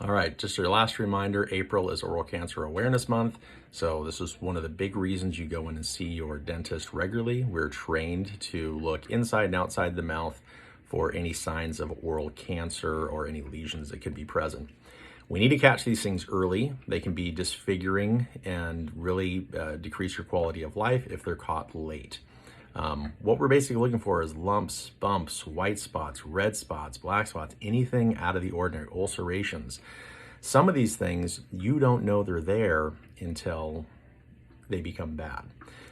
All right, just your last reminder, April is Oral Cancer Awareness Month. So this is one of the big reasons you go in and see your dentist regularly. We're trained to look inside and outside the mouth for any signs of oral cancer or any lesions that could be present. We need to catch these things early. They can be disfiguring and really decrease your quality of life if they're caught late. What we're basically looking for is lumps, bumps, white spots, red spots, black spots, anything out of the ordinary, ulcerations. Some of these things, you don't know they're there until they become bad.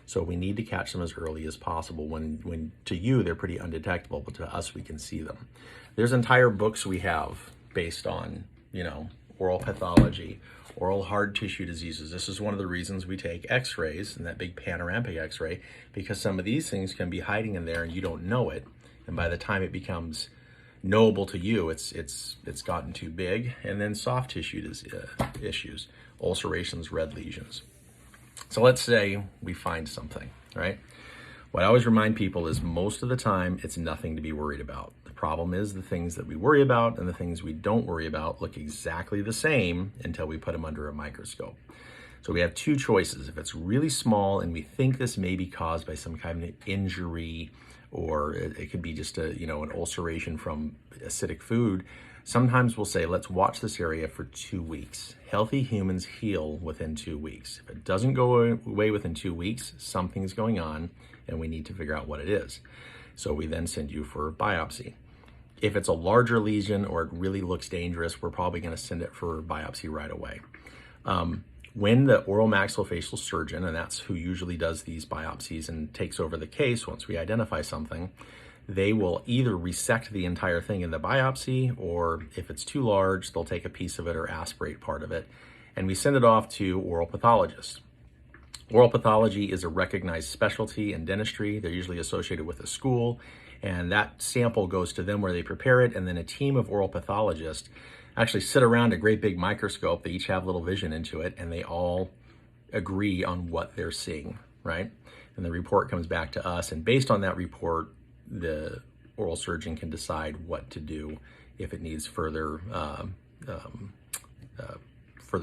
So we need to catch them as early as possible when to you, they're pretty undetectable, but to us, we can see them. There's entire books we have based on, oral pathology, oral hard tissue diseases. This is one of the reasons we take x-rays and that big panoramic x-ray, because some of these things can be hiding in there and you don't know it. And by the time it becomes knowable to you, it's gotten too big. And then soft tissue issues, ulcerations, red lesions. So let's say we find something, right? What I always remind people is most of the time, it's nothing to be worried about. The problem is the things that we worry about and the things we don't worry about look exactly the same until we put them under a microscope. So we have two choices. If it's really small and we think this may be caused by some kind of injury, or it could be just an ulceration from acidic food, sometimes we'll say, let's watch this area for 2 weeks. Healthy humans heal within 2 weeks. If it doesn't go away within 2 weeks, something's going on and we need to figure out what it is. So we then send you for biopsy. If it's a larger lesion or it really looks dangerous, we're probably going to send it for biopsy right away. When the oral maxillofacial surgeon, and that's who usually does these biopsies and takes over the case once we identify something, they will either resect the entire thing in the biopsy, or if it's too large, they'll take a piece of it or aspirate part of it, and we send it off to oral pathologists. Oral pathology is a recognized specialty in dentistry. They're usually associated with a school, and that sample goes to them where they prepare it, and then a team of oral pathologists actually sit around a great big microscope. They each have little vision into it, and they all agree on what they're seeing, right? And the report comes back to us, and based on that report, the oral surgeon can decide what to do, if it needs further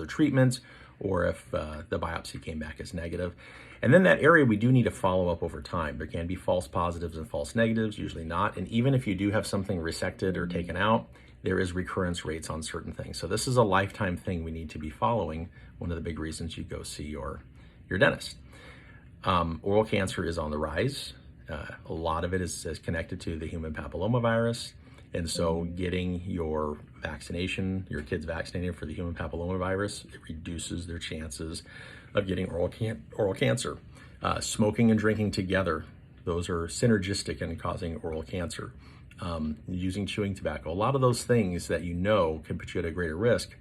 treatment, or if the biopsy came back as negative. And then that area, we do need to follow up over time. There can be false positives and false negatives, usually not. And even if you do have something resected or taken out, there is recurrence rates on certain things. So this is a lifetime thing we need to be following. One of the big reasons you go see your dentist. Oral cancer is on the rise. A lot of it is connected to the human papillomavirus. And so getting your vaccination, your kids vaccinated for the human papillomavirus, it reduces their chances of getting oral cancer. Smoking and drinking together, those are synergistic in causing oral cancer. Using chewing tobacco, a lot of those things that can put you at a greater risk.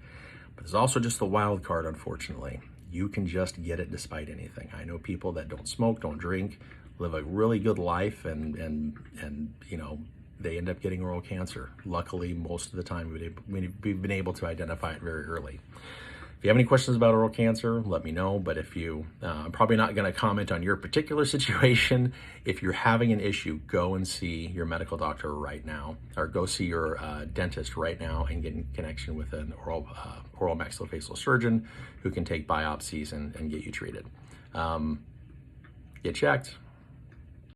But there's also just the wild card, unfortunately. You can just get it despite anything. I know people that don't smoke, don't drink, live a really good life, and they end up getting oral cancer. Luckily, most of the time, we've been able to identify it very early. If you have any questions about oral cancer, let me know. But I'm probably not going to comment on your particular situation. If you're having an issue, go and see your medical doctor right now, or go see your dentist right now and get in connection with an oral maxillofacial surgeon who can take biopsies and get you treated. Get checked.